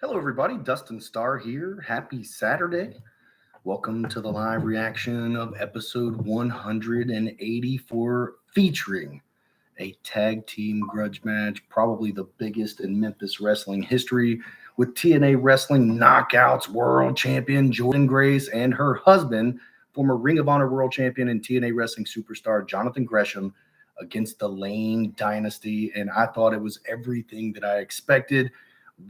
Hello, everybody. Dustin Starr here. Happy Saturday. Welcome to the live reaction of episode 184, featuring a tag team grudge match, probably the biggest in Memphis wrestling history, with TNA Wrestling Knockouts World Champion Jordan Grace and her husband, former Ring of Honor World Champion and TNA Wrestling superstar Jonathan Gresham, against the Lane Dynasty. And I thought it was everything that I expected.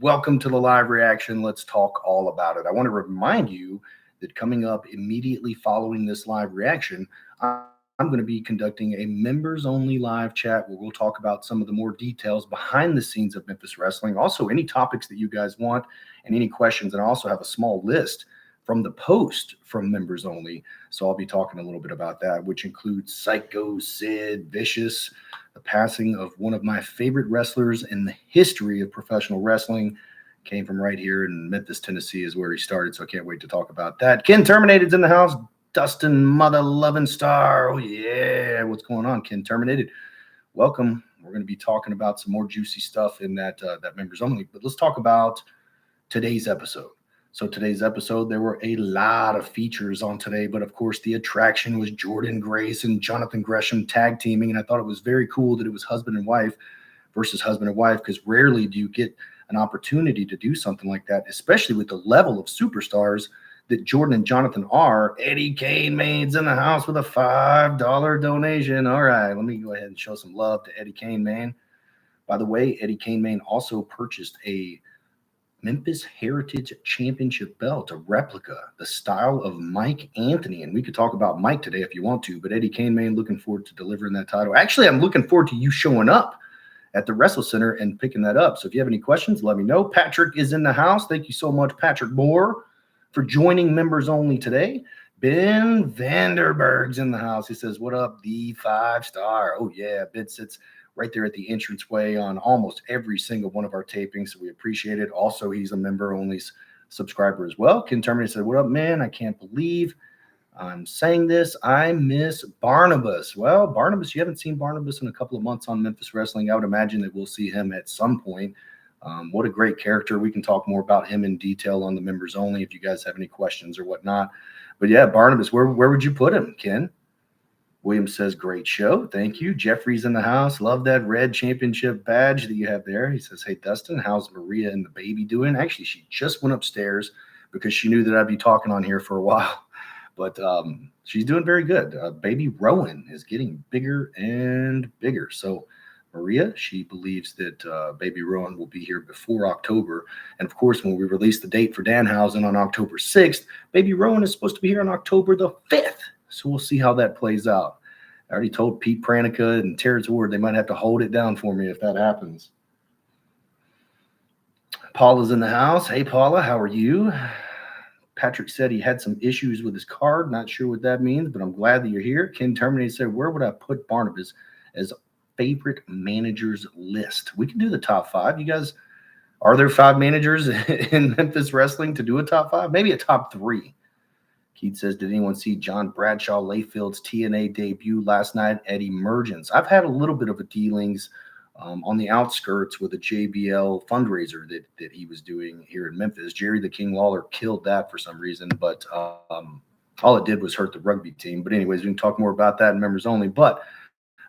Welcome to the live reaction. Let's talk all about it. I want to remind you that coming up immediately following this live reaction, I'm going to be conducting a members only live chat where we'll talk about some of the more details behind the scenes of Memphis wrestling. Also, any topics that you guys want and any questions. And I also have a small list from the post from members only. So I'll be talking a little bit about that, which includes Psycho, Sid, Vicious, the passing of one of my favorite wrestlers in the history of professional wrestling. Came from right here in Memphis, Tennessee is where he started. So I can't wait to talk about that. Ken Terminated's in the house. Dustin Mother Loving Star. Oh, yeah. What's going on, Ken Terminated? Welcome. We're going to be talking about some more juicy stuff in that members only. But let's talk about today's episode. So today's episode, there were a lot of features on today, but of course the attraction was Jordan Grace and Jonathan Gresham tag teaming. And I thought it was very cool that it was husband and wife versus husband and wife, because rarely do you get an opportunity to do something like that, especially with the level of superstars that Jordan and Jonathan are. Eddie Kane Main's in the house with a $5 donation. All right, let me go ahead and show some love to Eddie Kane Main. By the way, Eddie Kane Main also purchased a Memphis Heritage Championship belt, a replica, the style of Mike Anthony. And we could talk about Mike today if you want to, but Eddie Kane Main, looking forward to delivering that title. Actually, I'm looking forward to you showing up at the Wrestle Center and picking that up. So if you have any questions, let me know. Patrick is in the house. Thank you so much, Patrick Moore, for joining members only today. Ben Vanderberg's in the house. He says, what up, the 5-star? Oh, yeah. Ben sits right there at the entranceway on almost every single one of our tapings, so we appreciate it. Also, he's a member-only subscriber as well. Ken Terminator said, what up, man? I can't believe I'm saying this. I miss Barnabas. Well, Barnabas, you haven't seen Barnabas in a couple of months on Memphis Wrestling. I would imagine that we'll see him at some point. What a great character. We can talk more about him in detail on the members only if you guys have any questions or whatnot. But yeah, Barnabas, where would you put him, Ken? William says, great show. Thank you. Jeffrey's in the house. Love that red championship badge that you have there. He says, hey, Dustin, how's Maria and the baby doing? Actually, she just went upstairs because she knew that I'd be talking on here for a while. But she's doing very good. Baby Rowan is getting bigger and bigger. So Maria, she believes that baby Rowan will be here before October. And of course, when we release the date for Danhausen on October 6th, baby Rowan is supposed to be here on October the 5th. So we'll see how that plays out. I already told Pete Pranica and Terrence Ward they might have to hold it down for me if that happens. Paula's in the house. Hey, Paula, how are you? Patrick said he had some issues with his card. Not sure what that means, but I'm glad that you're here. Ken Terminator said, where would I put Barnabas as favorite managers list? We can do the top 5. You guys, are there 5 managers in Memphis Wrestling to do a top 5? Maybe a top 3. Keith says, did anyone see John Bradshaw Layfield's TNA debut last night at Emergence? I've had a little bit of a dealings on the outskirts with a JBL fundraiser that he was doing here in Memphis. Jerry the King Lawler killed that for some reason, but all it did was hurt the rugby team. But anyways, we can talk more about that in members only. But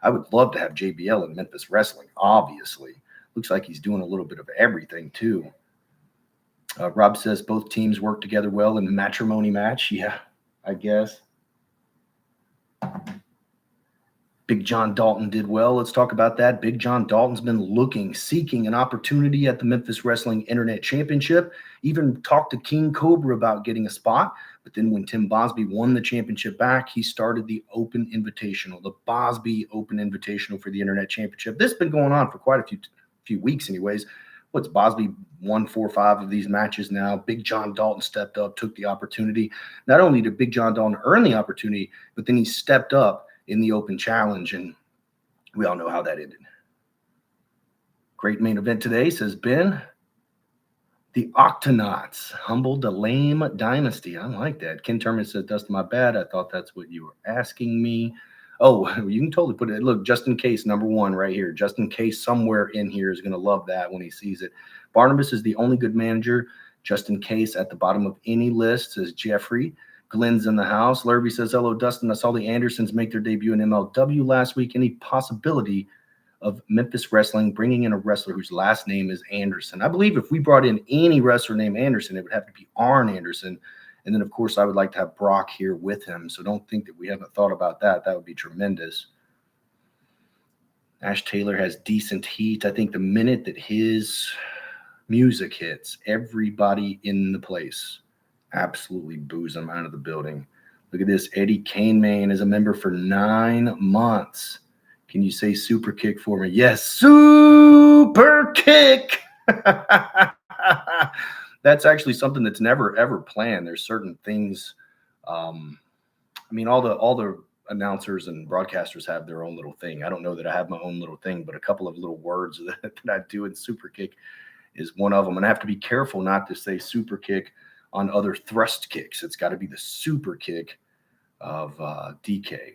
I would love to have JBL in Memphis Wrestling, obviously. Looks like he's doing a little bit of everything, too. Rob says both teams work together well in the matrimony match. Yeah, I guess. Big John Dalton did well. Let's talk about that. Big John Dalton's been seeking an opportunity at the Memphis Wrestling Internet Championship. Even talked to King Cobra about getting a spot. But then when Tim Bosby won the championship back, he started the Open Invitational, the Bosby Open Invitational for the Internet Championship. This has been going on for quite a few weeks anyways. What's Bosby won 4 or 5 of these matches now. Big John Dalton stepped up, took the opportunity. Not only did Big John Dalton earn the opportunity, but then he stepped up in the Open Challenge, and we all know how that ended. Great main event today, says Ben. The Octonauts humbled the Lame Dynasty. I like that. Ken Turman says, Dustin, my bad. I thought that's what you were asking me. Oh, you can totally put it. Look, just in case, number one right here. Just in case somewhere in here is going to love that when he sees it. Barnabas is the only good manager. Just in case at the bottom of any list says Jeffrey. Glenn's in the house. Lurby says, hello, Dustin. I saw the Andersons make their debut in MLW last week. Any possibility of Memphis Wrestling bringing in a wrestler whose last name is Anderson? I believe if we brought in any wrestler named Anderson, it would have to be Arn Anderson. And then, of course, I would like to have Brock here with him. So don't think that we haven't thought about that. That would be tremendous. Ash Taylor has decent heat. I think the minute that his music hits, everybody in the place absolutely boos him out of the building. Look at this. Eddie Kaneman is a member for 9 months. Can you say super kick for me? Yes, super kick. That's actually something that's never ever planned. There's certain things. I mean, all the announcers and broadcasters have their own little thing. I don't know that I have my own little thing, but a couple of little words that I do in super kick is one of them. And I have to be careful not to say super kick on other thrust kicks. It's got to be the super kick of DK.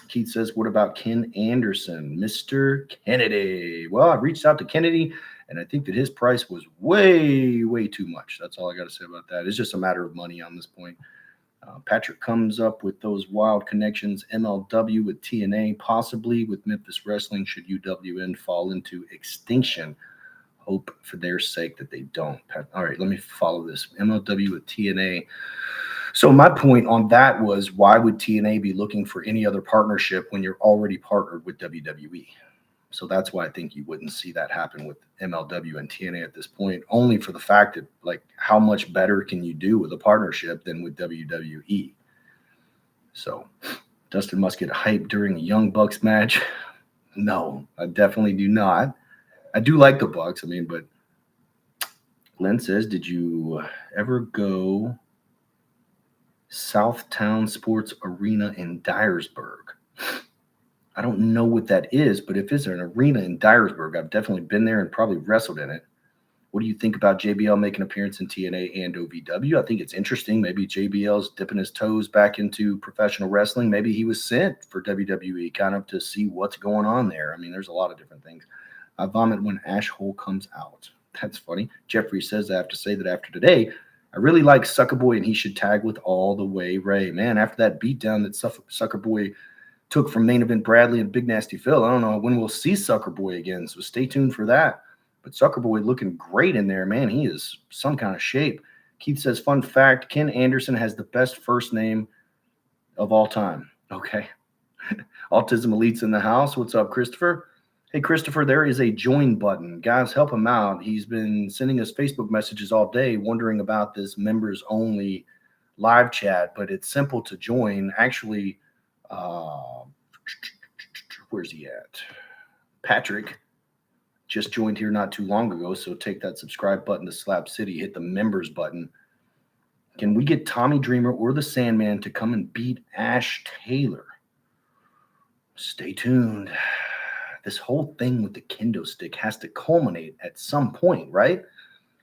Keith says, what about Ken Anderson, Mr. Kennedy? Well, I reached out to Kennedy, and I think that his price was way, way too much. That's all I got to say about that. It's just a matter of money on this point. Patrick comes up with those wild connections, MLW with TNA, possibly with Memphis Wrestling should UWN fall into extinction. Hope for their sake that they don't. All right, let me follow this. MLW with TNA. So my point on that was, why would TNA be looking for any other partnership when you're already partnered with WWE? So that's why I think you wouldn't see that happen with MLW and TNA at this point, only for the fact that, like, how much better can you do with a partnership than with WWE? So Dustin must get hyped during a Young Bucks match. No, I definitely do not. I do like the Bucks. I mean, but Glenn says, did you ever go Southtown Sports Arena in Dyersburg? I don't know what that is, but if it's an arena in Dyersburg, I've definitely been there and probably wrestled in it. What do you think about JBL making an appearance in TNA and OVW? I think it's interesting. Maybe JBL's dipping his toes back into professional wrestling. Maybe he was sent for WWE kind of to see what's going on there. I mean, there's a lot of different things. I vomit when Ash Hole comes out. That's funny. Jeffrey says, I have to say that after today, I really like Sucker Boy, and he should tag with All the Way Ray. Man, after that beatdown that Sucker Boy took from Main Event Bradley and Big Nasty Phil, I don't know when we'll see Sucker Boy again, so stay tuned for that. But Sucker Boy looking great in there, man. He is some kind of shape. Keith says, fun fact, Ken Anderson has the best first name of all time. Okay. Autism Elite's in the house. What's up, Christopher? Hey, Christopher, there is a join button. Guys, help him out. He's been sending us Facebook messages all day wondering about this members-only live chat, but it's simple to join. Actually, where's he at? Patrick just joined here not too long ago, so take that subscribe button to Slap City, hit the members button. Can we get Tommy Dreamer or the Sandman to come and beat Ash Taylor? Stay tuned. This whole thing with the kendo stick has to culminate at some point, right?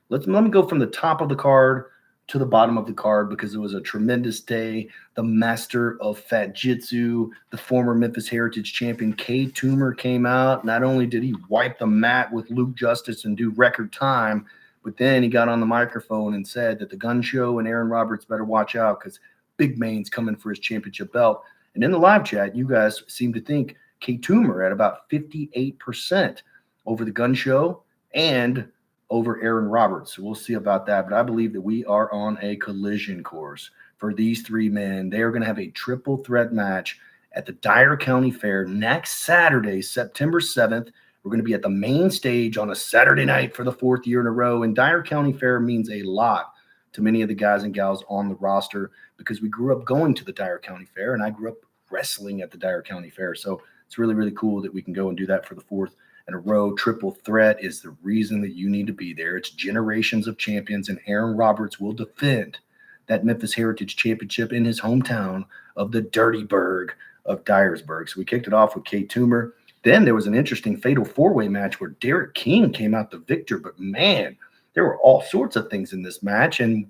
Let me go from the top of the card to the bottom of the card, because it was a tremendous day. The master of Fat Jitsu, the former Memphis Heritage champion, K. Toomer, came out. Not only did he wipe the mat with Luke Justice and do record time, but then he got on the microphone and said that the Gun Show and Aaron Roberts better watch out because Big Main's coming for his championship belt. And in the live chat, you guys seem to think K. Toomer at about 58% over the Gun Show and over Aaron Roberts. So we'll see about that. But I believe that we are on a collision course for these three men. They are going to have a triple threat match at the Dyer County Fair next Saturday, September 7th. We're going to be at the main stage on a Saturday night for the 4th year in a row. And Dyer County Fair means a lot to many of the guys and gals on the roster because we grew up going to the Dyer County Fair, and I grew up wrestling at the Dyer County Fair. So it's really, really cool that we can go and do that for the 4th in a row. Triple threat is the reason that you need to be there. It's generations of champions, and Aaron Roberts will defend that Memphis Heritage Championship in his hometown of the Dirty Burg of Dyersburg. So we kicked it off with K. Toomer. Then there was an interesting fatal four-way match where Derek King came out the victor, but man, there were all sorts of things in this match, and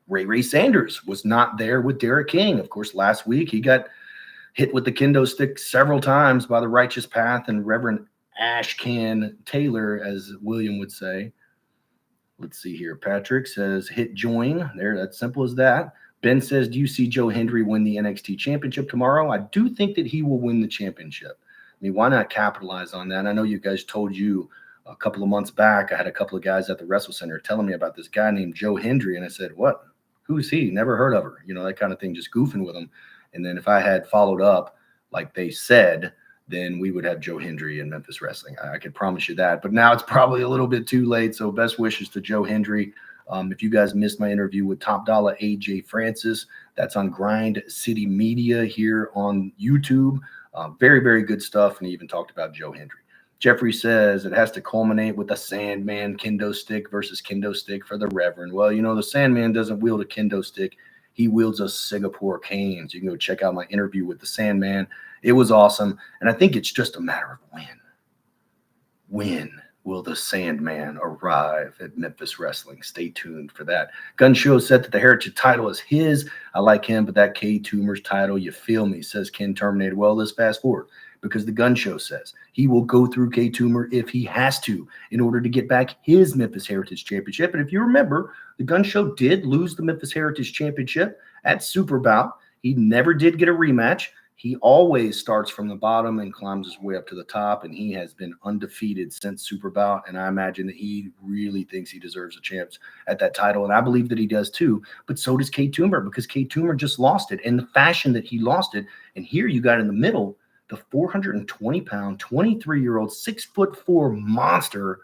Ray Sanders was not there with Derek King. Of course, last week he got hit with the kendo stick several times by the Righteous Path and Reverend Ashcan Taylor, as William would say. Let's see here. Patrick says, hit join. There, that's simple as that. Ben says, do you see Joe Hendry win the NXT championship tomorrow? I do think that he will win the championship. I mean, why not capitalize on that? I know you guys told you a couple of months back, I had a couple of guys at the Wrestle Center telling me about this guy named Joe Hendry. And I said, what? Who's he? Never heard of her. You know, that kind of thing, just goofing with him. And then if I had followed up like they said, then we would have Joe Hendry in Memphis Wrestling. I could promise you that. But now it's probably a little bit too late. So best wishes to Joe Hendry. If you guys missed my interview with Top Dollar AJ Francis, that's on Grind City Media here on YouTube. Very, very good stuff. And he even talked about Joe Hendry. Jeffrey says it has to culminate with a Sandman kendo stick versus kendo stick for the Reverend. Well, you know, the Sandman doesn't wield a kendo stick. He wields a Singapore cane. So you can go check out my interview with the Sandman. It was awesome. And I think it's just a matter of when. When will the Sandman arrive at Memphis Wrestling? Stay tuned for that. Gun Show said that the Heritage title is his. I like him, but that K Toomer's title, you feel me, says Ken Terminator. Well, let's fast forward, because the Gun Show says he will go through K Toomer if he has to in order to get back his Memphis Heritage Championship. And if you remember, the Gun Show did lose the Memphis Heritage Championship at Super Bout. He never did get a rematch. He always starts from the bottom and climbs his way up to the top, and he has been undefeated since Super Bout, and I imagine that he really thinks he deserves a chance at that title, and I believe that he does too, but so does K Toomer, because K Toomer just lost it, and the fashion that he lost it, and here you got in the middle, the 420-pound, 23-year-old, 6'4" monster,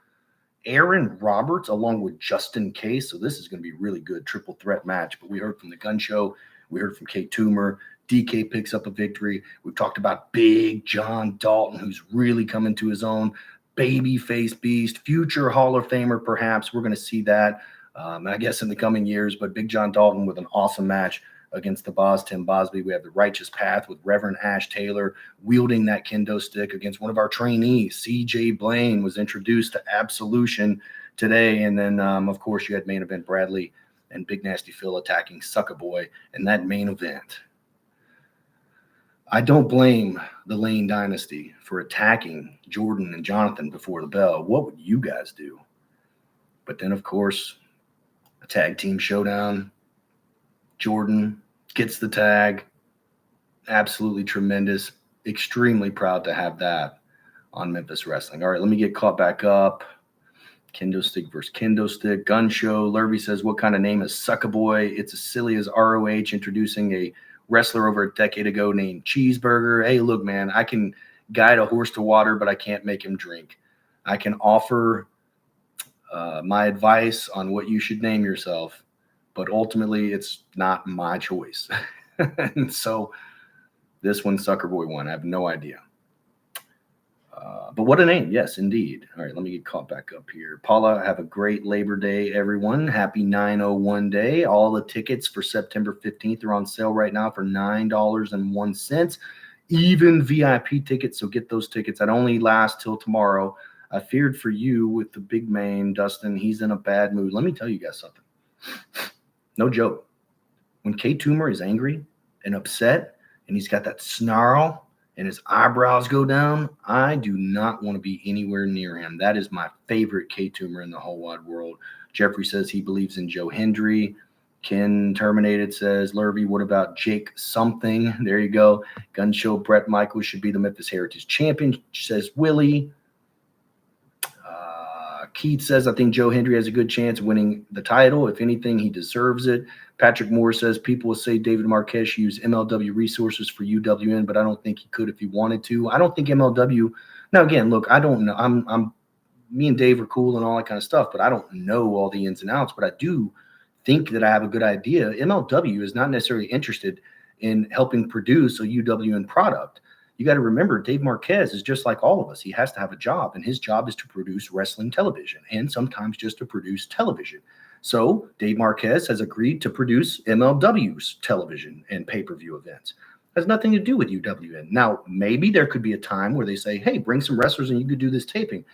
Aaron Roberts, along with Justin Case, so this is going to be a really good triple threat match, but we heard from the Gun Show, we heard from K Toomer, DK picks up a victory. We've talked about Big John Dalton, who's really coming to his own. Babyface beast, future Hall of Famer, perhaps. We're going to see that, I guess, in the coming years. But Big John Dalton with an awesome match against the boss, Tim Bosby. We have the Righteous Path with Reverend Ash Taylor wielding that kendo stick against one of our trainees. CJ Blaine was introduced to Absolution today. And then, of course, you had main event Bradley and Big Nasty Phil attacking Sucker Boy in that main event. I don't blame the Lane Dynasty for attacking Jordan and Jonathan before the bell. What would you guys do? But then, of course, a tag team showdown. Jordan gets the tag. Absolutely tremendous. Extremely proud to have that on Memphis Wrestling. All right, let me get caught back up. Kendo stick versus kendo stick. Gun Show. Lurvy says, what kind of name is Sucker Boy? It's as silly as ROH introducing a wrestler over a decade ago named Cheeseburger. Hey, look, man, I can guide a horse to water, but I can't make him drink. I can offer my advice on what you should name yourself, but ultimately it's not my choice. And so this one, Sucker Boy won. I have no idea. But what a name. Yes, indeed. All right, let me get caught back up here. Paula, have a great Labor Day, everyone. Happy 901 Day. All the tickets for September 15th are on sale right now for $9.01. Even VIP tickets, so get those tickets. That only last till tomorrow. I feared for you with the big man, Dustin. He's in a bad mood. Let me tell you guys something. No joke. When K Toomer is angry and upset and he's got that snarl and his eyebrows go down, I do not want to be anywhere near him. That is my favorite K Toomer in the whole wide world. Jeffrey says he believes in Joe Hendry. Ken Terminated says, Lurvy, what about Jake something? There you go. Gun Show, Brett Michaels should be the Memphis Heritage Champion, says Willie. Keith says, I think Joe Hendry has a good chance of winning the title. If anything, he deserves it. Patrick Moore says, people will say David Marquez used MLW resources for UWN, but I don't think he could if he wanted to. I don't think MLW. Now, again, look, I don't know. Me and Dave are cool and all that kind of stuff, but I don't know all the ins and outs. But I do think that I have a good idea. MLW is not necessarily interested in helping produce a UWN product. You got to remember, Dave Marquez is just like all of us. He has to have a job, and his job is to produce wrestling television and sometimes just to produce television. So Dave Marquez has agreed to produce MLW's television and pay-per-view events. Has nothing to do with UWN. Now, maybe there could be a time where they say, hey, bring some wrestlers and you could do this taping.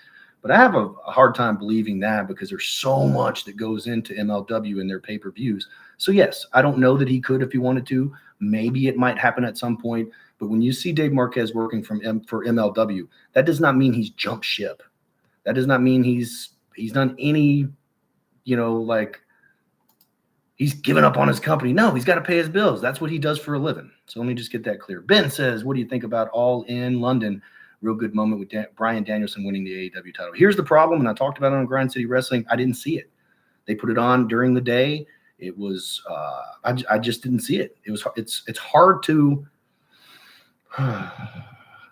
But I have a hard time believing that because there's so much that goes into MLW and their pay-per-views. So, yes, I don't know that he could if he wanted to. Maybe it might happen at some point. But when you see Dave Marquez working for MLW, that does not mean he's jumped ship. That does not mean he's done any, like he's given up on his company. No, he's got to pay his bills. That's what he does for a living. So let me just get that clear. Ben says, what do you think about All In London? Real good moment with Bryan Danielson winning the AEW title. Here's the problem, and I talked about it on Grind City Wrestling. I didn't see it. They put it on during the day. It was I just didn't see it. It's hard to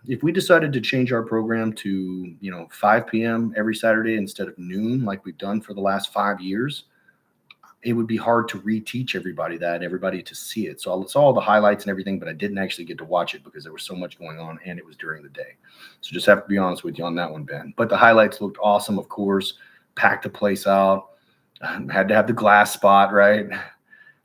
if we decided to change our program to 5 p.m. every Saturday instead of noon like we've done for the last 5 years, it would be hard to reteach everybody to see it. So I saw all the highlights and everything, but I didn't actually get to watch it because there was so much going on and it was during the day. So just have to be honest with you on that one, Ben. But the highlights looked awesome, of course. Packed the place out. Had to have the glass spot, right?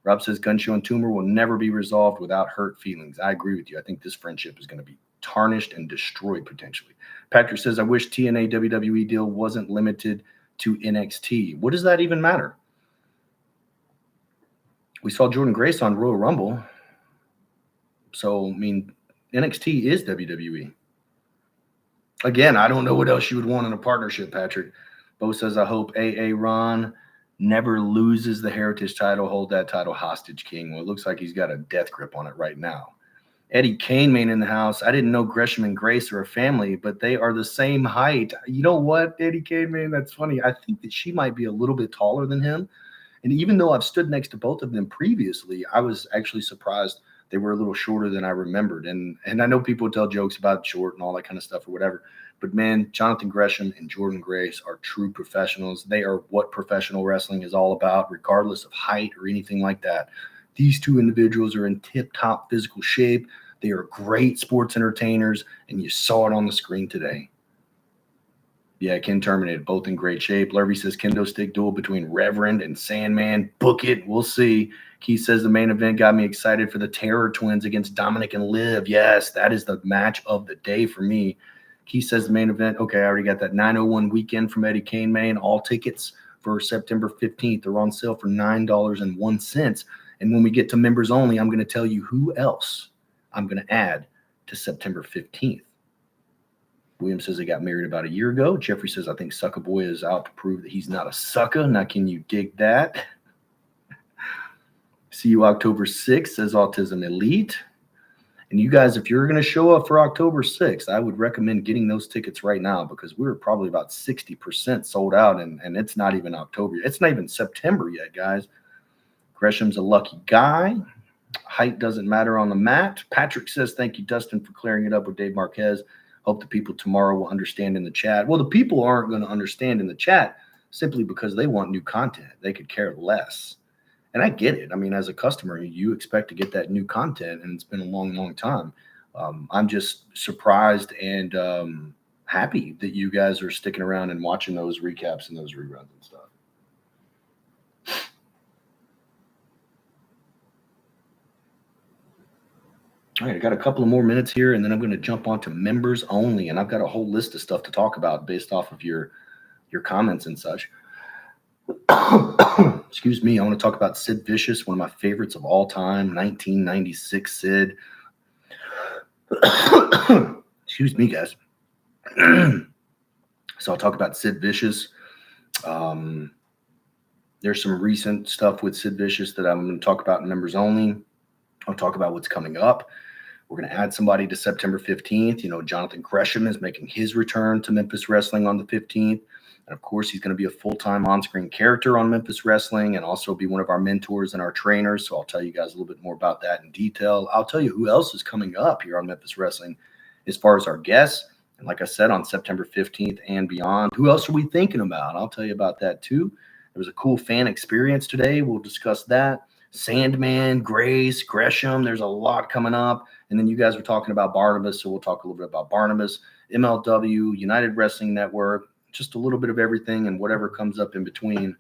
Rob says Gunshow and Toomer will never be resolved without hurt feelings. I agree with you. I think this friendship is going to be tarnished and destroyed potentially. Patrick says, I wish TNA WWE deal wasn't limited to NXT. What does that even matter? We saw Jordan Grace on Royal Rumble. So, I mean, NXT is WWE. Again, I don't know what else you would want in a partnership, Patrick. Bo says, I hope AA Ron never loses the Heritage title. Hold that title hostage, King. Well, it looks like he's got a death grip on it right now. Eddie Kaneman in the house. I didn't know Gresham and Grace are a family, but they are the same height. You know what, Eddie Kaneman? That's funny. I think that she might be a little bit taller than him. And even though I've stood next to both of them previously, I was actually surprised they were a little shorter than I remembered. And I know people tell jokes about short and all that kind of stuff or whatever. But, man, Jonathan Gresham and Jordan Grace are true professionals. They are what professional wrestling is all about, regardless of height or anything like that. These two individuals are in tip-top physical shape. They are great sports entertainers, and you saw it on the screen today. Yeah, Ken Terminated, both in great shape. Lurvy says kendo stick duel between Reverend and Sandman. Book it. We'll see. Keith says the main event got me excited for the Terror Twins against Dominic and Liv. Yes, that is the match of the day for me. Keith says the main event. Okay, I already got that 901 weekend from Eddie Kaneman. All tickets for September 15th are on sale for $9.01. And when we get to members only, I'm going to tell you who else I'm going to add to September 15th. William says they got married about a year ago. Jeffrey says, I think Sucker Boy is out to prove that he's not a sucker. Now, can you dig that? See you October 6th, says Autism Elite. And you guys, if you're going to show up for October 6th, I would recommend getting those tickets right now because we're probably about 60% sold out, and it's not even October. It's not even September yet, guys. Gresham's a lucky guy. Height doesn't matter on the mat. Patrick says, thank you, Dustin, for clearing it up with Dave Marquez. Hope the people tomorrow will understand in the chat. Well, the people aren't going to understand in the chat simply because they want new content. They could care less. And I get it. I mean, as a customer, you expect to get that new content, and it's been a long, long time. I'm just surprised and happy that you guys are sticking around and watching those recaps and those reruns and stuff. All right, I got a couple of more minutes here, and then I'm going to jump on to members only, and I've got a whole list of stuff to talk about based off of your comments and such. Excuse me. I want to talk about Sid Vicious, one of my favorites of all time, 1996 Sid. Excuse me, guys. So I'll talk about Sid Vicious. There's some recent stuff with Sid Vicious that I'm going to talk about in members only. I'll talk about what's coming up. We're going to add somebody to September 15th. You know, Jonathan Gresham is making his return to Memphis Wrestling on the 15th. And, of course, he's going to be a full-time on-screen character on Memphis Wrestling and also be one of our mentors and our trainers. So I'll tell you guys a little bit more about that in detail. I'll tell you who else is coming up here on Memphis Wrestling as far as our guests. And like I said, on September 15th and beyond, who else are we thinking about? I'll tell you about that too. There was a cool fan experience today. We'll discuss that. Sandman, Grace, Gresham. There's a lot coming up. And then you guys were talking about Barnabas, so we'll talk a little bit about Barnabas, MLW, United Wrestling Network, just a little bit of everything and whatever comes up in between.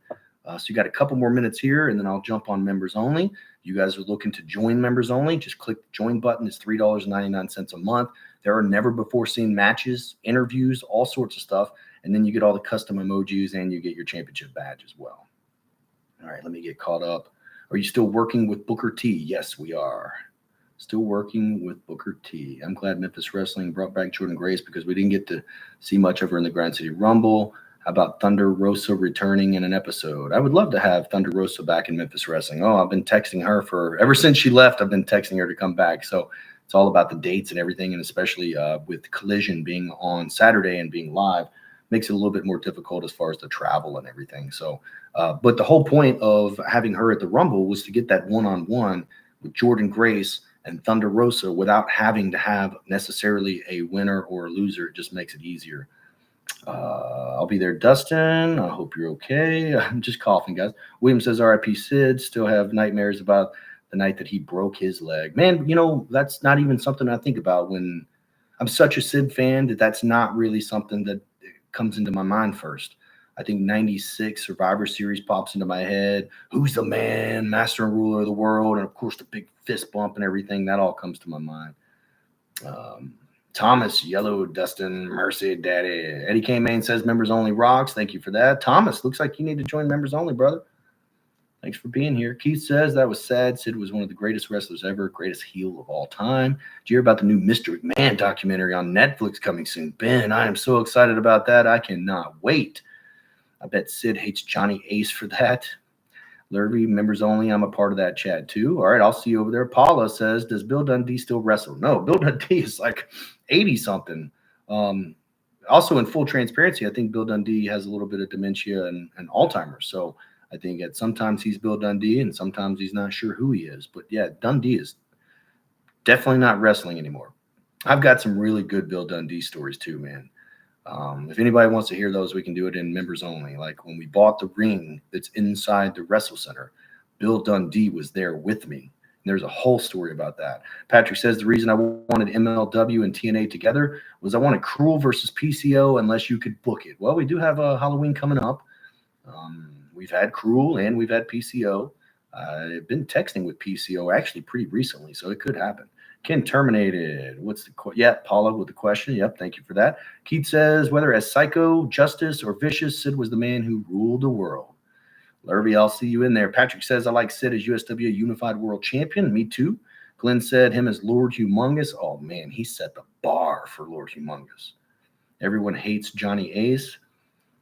So you got a couple more minutes here, and then I'll jump on members only. You guys are looking to join members only. Just click the join button. It's $3.99 a month. There are never-before-seen matches, interviews, all sorts of stuff. And then you get all the custom emojis, and you get your championship badge as well. All right, let me get caught up. Are you still working with Booker T? Yes, we are. Still working with Booker T. I'm glad Memphis Wrestling brought back Jordan Grace because we didn't get to see much of her in the Grind City Rumble. How about Thunder Rosa returning in an episode? I would love to have Thunder Rosa back in Memphis Wrestling. Oh, I've been texting her ever since she left. I've been texting her to come back. So it's all about the dates and everything, and especially with Collision being on Saturday and being live, makes it a little bit more difficult as far as the travel and everything. So, but the whole point of having her at the Rumble was to get that one-on-one with Jordan Grace and Thunder Rosa without having to have necessarily a winner or a loser. It just makes it easier. I'll be there, Dustin. I hope you're okay. I'm just coughing, guys. William says, RIP Sid. Still have nightmares about the night that he broke his leg. Man, that's not even something I think about when I'm such a Sid fan that's not really something that comes into my mind first. I think 96 Survivor Series pops into my head. Who's the man, master and ruler of the world? And, of course, the big fist bump and everything. That all comes to my mind. Thomas, Yellow, Dustin, Mercy, Daddy. Eddie K. Main says members only rocks. Thank you for that. Thomas, looks like you need to join members only, brother. Thanks for being here. Keith says that was sad. Sid was one of the greatest wrestlers ever, greatest heel of all time. Did you hear about the new Mr. McMahon documentary on Netflix coming soon? Ben, I am so excited about that. I cannot wait. I bet Sid hates Johnny Ace for that. Lurvy, members only. I'm a part of that chat too. All right, I'll see you over there. Paula says, does Bill Dundee still wrestle? No, Bill Dundee is like 80-something. Also, in full transparency, I think Bill Dundee has a little bit of dementia and Alzheimer's. So I think sometimes he's Bill Dundee and sometimes he's not sure who he is. But yeah, Dundee is definitely not wrestling anymore. I've got some really good Bill Dundee stories too, man. If anybody wants to hear those, we can do it in members only. Like when we bought the ring that's inside the Wrestle Center, Bill Dundee was there with me. And there's a whole story about that. Patrick says the reason I wanted MLW and TNA together was I wanted Cruel versus PCO unless you could book it. Well, we do have a Halloween coming up. We've had Cruel and we've had PCO. I've been texting with PCO actually pretty recently, so it could happen. Ken terminated. What's the Paula with the question. Yep, thank you for that. Keith says, whether as Psycho, Justice, or Vicious, Sid was the man who ruled the world. Lurvy, I'll see you in there. Patrick says, I like Sid as USW Unified World Champion. Me too. Glenn said him as Lord Humongous. Oh, man, he set the bar for Lord Humongous. Everyone hates Johnny Ace.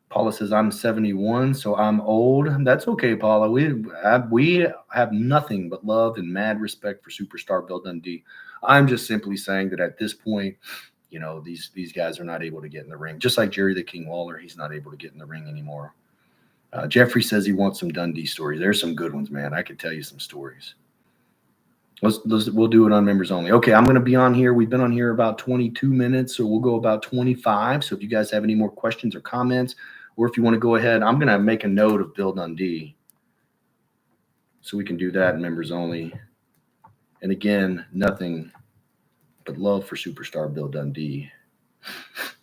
Paula says, I'm 71, so I'm old. That's okay, Paula. We have nothing but love and mad respect for superstar Bill Dundee. I'm just simply saying that at this point, these guys are not able to get in the ring. Just like Jerry the King Lawler, he's not able to get in the ring anymore. Jeffrey says he wants some Dundee stories. There's some good ones, man. I could tell you some stories. We'll do it on members only. Okay, I'm going to be on here. We've been on here about 22 minutes, so we'll go about 25. So if you guys have any more questions or comments, or if you want to go ahead, I'm going to make a note of Bill Dundee so we can do that in members only. And again, nothing but love for superstar Bill Dundee.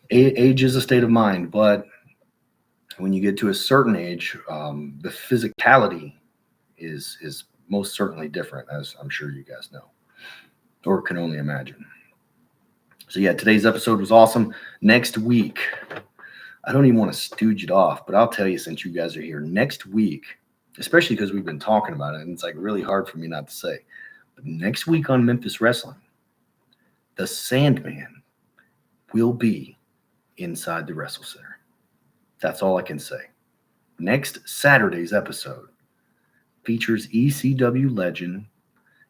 Age is a state of mind, but when you get to a certain age, the physicality is most certainly different, as I'm sure you guys know, or can only imagine. So yeah, today's episode was awesome. Next week, I don't even want to stooge it off, but I'll tell you, since you guys are here, next week, especially because we've been talking about it, and it's like really hard for me not to say, but next week on Memphis Wrestling, the Sandman will be inside the Wrestle Center. That's all I can say. Next Saturday's episode features ECW legend,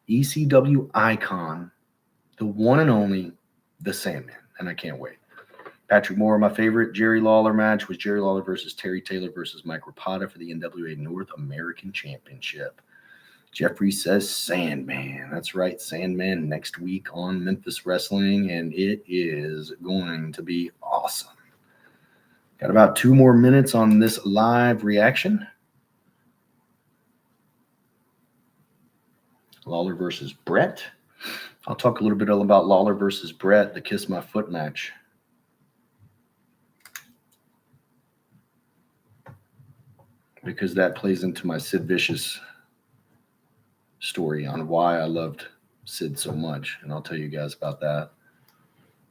ECW icon, the one and only, the Sandman, and I can't wait. Patrick Moore, my favorite Jerry Lawler match was Jerry Lawler versus Terry Taylor versus Mike Rapata for the NWA North American Championship. Jeffrey says Sandman. That's right, Sandman next week on Memphis Wrestling, and it is going to be awesome. Got about 2 more minutes on this live reaction. Lawler versus Brett. I'll talk a little bit about Lawler versus Brett, the Kiss My Foot match. Because that plays into my Sid Vicious story on why I loved Sid so much, and I'll tell you guys about that.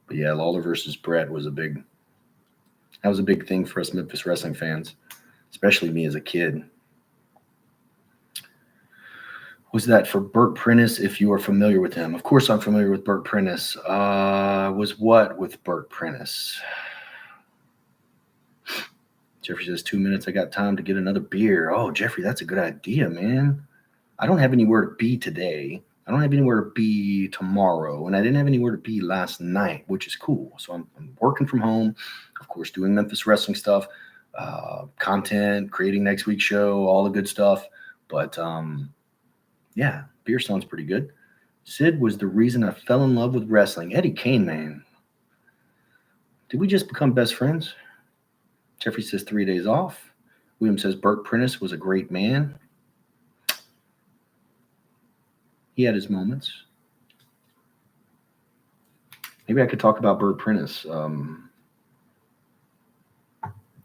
But yeah, Lawler versus Brett was a big thing for us Memphis wrestling fans, especially me as a kid. Was that for Burt Prentice, if you are familiar with him? Of course I'm familiar with Burt Prentice. Was what with Burt Prentice? Jeffrey says 2 minutes. I got time to get another beer. Oh, Jeffrey, that's a good idea, man. I don't have anywhere to be today. I don't have anywhere to be tomorrow. And I didn't have anywhere to be last night, which is cool. So I'm working from home, of course, doing Memphis wrestling stuff, content, creating next week's show, all the good stuff. But yeah, beer sounds pretty good. Sid was the reason I fell in love with wrestling. Eddie Kane, man. Did we just become best friends? Jeffrey says 3 days off. William says Burt Prentice was a great man. He had his moments. Maybe I could talk about Burt Prentice. I'm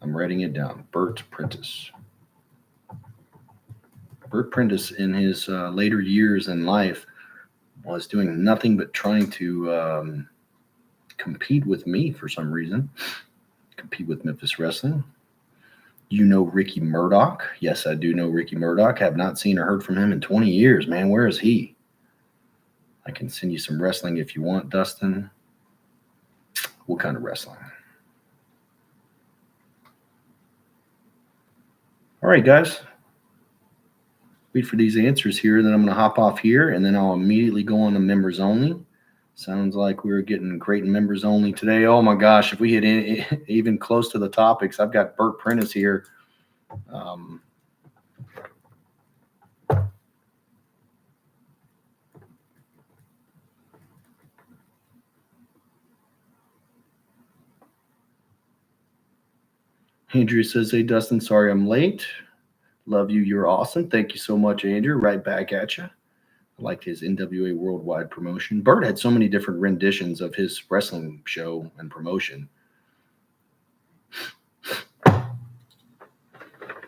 writing it down. Burt Prentice. Burt Prentice, in his later years in life, was doing nothing but trying to compete with me for some reason. Compete with Memphis Wrestling. You know Ricky Murdoch? Yes, I do know Ricky Murdoch. Have not seen or heard from him in 20 years, man. Where is he? I can send you some wrestling if you want, Dustin. What kind of wrestling? All right, guys. Wait for these answers here. Then I'm going to hop off here, and then I'll immediately go on to members only. Sounds like we're getting great members only today. Oh, my gosh. If we hit even close to the topics, I've got Burt Prentice here. Andrew says, hey, Dustin, sorry I'm late. Love you. You're awesome. Thank you so much, Andrew. Right back at you. I liked his NWA Worldwide promotion. Burt had so many different renditions of his wrestling show and promotion.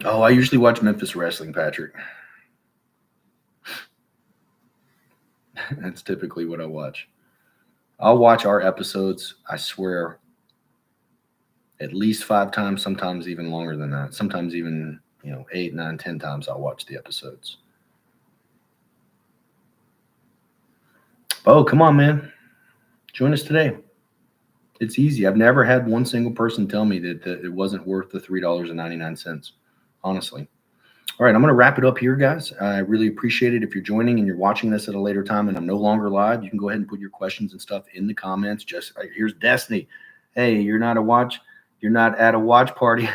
Oh, I usually watch Memphis Wrestling, Patrick. That's typically what I watch. I'll watch our episodes, I swear, at least 5 times, sometimes even longer than that. Sometimes even, 8, 9, 10 times I'll watch the episodes. Oh, come on, man. Join us today. It's easy. I've never had one single person tell me that it wasn't worth the $3.99, honestly. All right, I'm going to wrap it up here, guys. I really appreciate it. If you're joining and you're watching this at a later time and I'm no longer live, you can go ahead and put your questions and stuff in the comments. Just here's Destiny. Hey, you're not at a watch party.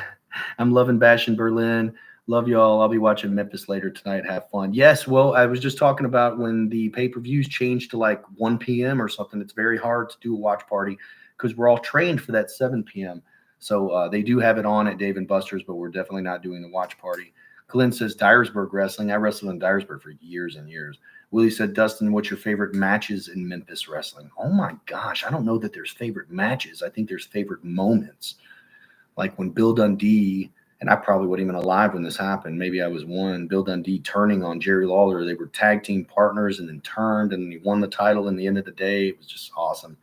I'm loving Bash in Berlin. Love y'all. I'll be watching Memphis later tonight. Have fun. Yes, well, I was just talking about when the pay-per-views change to like 1 p.m. or something, it's very hard to do a watch party because we're all trained for that 7 p.m. So they do have it on at Dave & Buster's, but we're definitely not doing the watch party. Glenn says Dyersburg Wrestling. I wrestled in Dyersburg for years and years. Willie said, Dustin, what's your favorite matches in Memphis Wrestling? Oh, my gosh. I don't know that there's favorite matches. I think there's favorite moments. Like when Bill Dundee, and I probably wasn't even alive when this happened. Maybe I was one. Bill Dundee turning on Jerry Lawler. They were tag team partners and then turned, and he won the title in the end of the day. It was just awesome.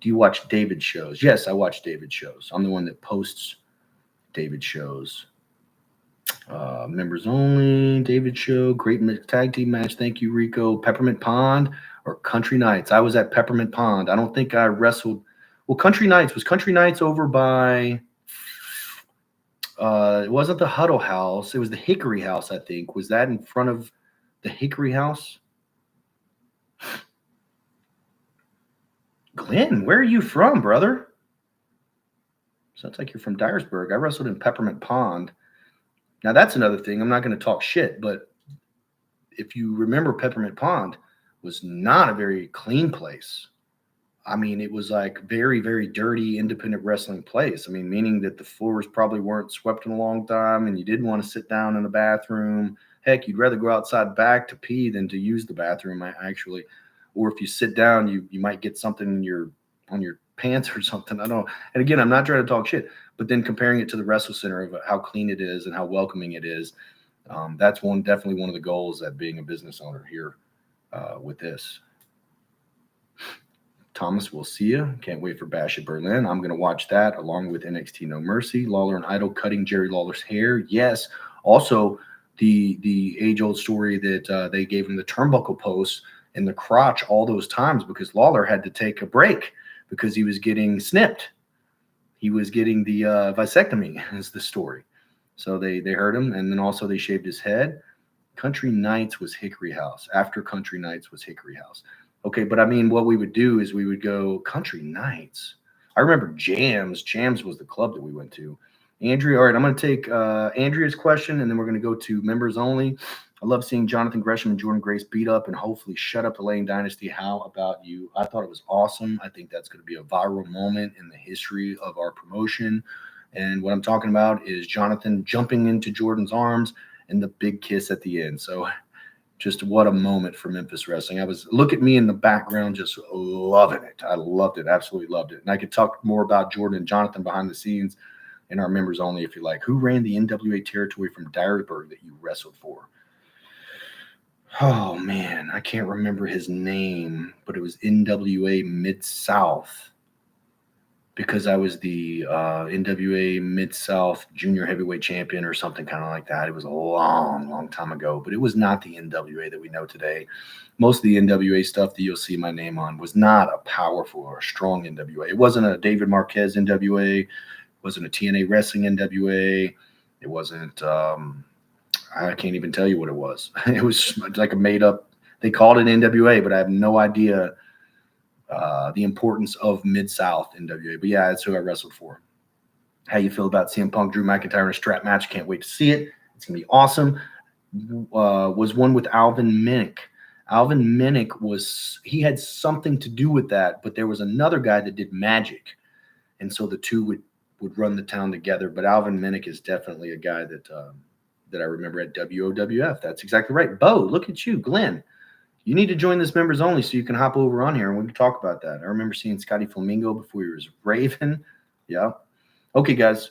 Do you watch David shows? Yes, I watch David shows. I'm the one that posts David shows. Members only, David show, great tag team match. Thank you, Rico. Peppermint Pond or Country Nights? I was at Peppermint Pond. I don't think I wrestled. Well, Country Nights over by. It wasn't the Huddle House. It was the Hickory House, I think. Was that in front of the Hickory House? Glenn, where are you from, brother? Sounds like you're from Dyersburg. I wrestled in Peppermint Pond. Now, that's another thing. I'm not going to talk shit, but if you remember, Peppermint Pond was not a very clean place. I mean, it was like very, very dirty, independent wrestling place. I mean, meaning that the floors probably weren't swept in a long time and you didn't want to sit down in the bathroom. Heck, you'd rather go outside back to pee than to use the bathroom, actually. Or if you sit down, you might get something on your pants or something. I don't know. And again, I'm not trying to talk shit, but then comparing it to the Wrestle Center of how clean it is and how welcoming it is, that's definitely one of the goals at being a business owner here with this. Thomas, we'll see you. Can't wait for Bash at Berlin. I'm going to watch that along with NXT No Mercy. Lawler and Idol cutting Jerry Lawler's hair. Yes. Also, the age-old story that they gave him the turnbuckle post in the crotch all those times because Lawler had to take a break because he was getting snipped. He was getting the vasectomy is the story. So they hurt him, and then also they shaved his head. Country Nights was Hickory House. After Country Nights was Hickory House. Okay, but I mean, what we would do is we would go Country Nights. I remember Jams. Jams was the club that we went to. Andrea, all right, I'm going to take Andrea's question, and then we're going to go to members only. I love seeing Jonathan Gresham and Jordan Grace beat up and hopefully shut up the Lane Dynasty. How about you? I thought it was awesome. I think that's going to be a viral moment in the history of our promotion. And what I'm talking about is Jonathan jumping into Jordan's arms and the big kiss at the end. So just what a moment for Memphis wrestling. Look at me in the background, just loving it. I loved it. Absolutely loved it. And I could talk more about Jordan and Jonathan behind the scenes in our members only if you like. Who ran the NWA territory from Dyersburg that you wrestled for? Oh, man, I can't remember his name, but it was NWA Mid-South because I was the NWA Mid-South Junior Heavyweight Champion or something kind of like that. It was a long, long time ago, but it was not the NWA that we know today. Most of the NWA stuff that you'll see my name on was not a powerful or strong NWA. It wasn't a David Marquez NWA. It wasn't a TNA Wrestling NWA. It wasn't I can't even tell you what it was. It was like a made-up – they called it NWA, but I have no idea the importance of Mid-South NWA. But, yeah, that's who I wrestled for. How you feel about CM Punk, Drew McIntyre in a strap match? Can't wait to see it. It's going to be awesome. Was one with Alvin Minnick. Alvin Minnick he had something to do with that, but there was another guy that did magic. And so the two would run the town together. But Alvin Minnick is definitely a guy that I remember at WOWF. That's exactly right. Bo, look at you. Glenn, you need to join this members only so you can hop over on here and we can talk about that. I remember seeing Scotty Flamingo before he was Raven. Yeah. Okay, guys.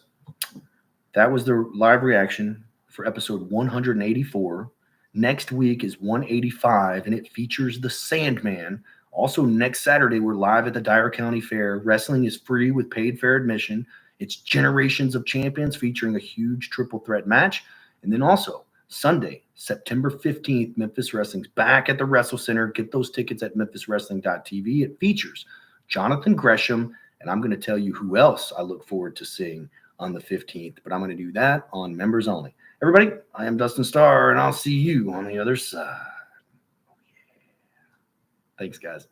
That was the live reaction for episode 184. Next week is 185, and it features the Sandman. Also, next Saturday, we're live at the Dyer County Fair. Wrestling is free with paid fair admission. It's Generations of Champions featuring a huge triple threat match. And then also, Sunday, September 15th, Memphis Wrestling's back at the Wrestle Center. Get those tickets at memphiswrestling.tv. It features Jonathan Gresham, and I'm going to tell you who else I look forward to seeing on the 15th, but I'm going to do that on members only. Everybody, I am Dustin Starr, and I'll see you on the other side. Thanks, guys.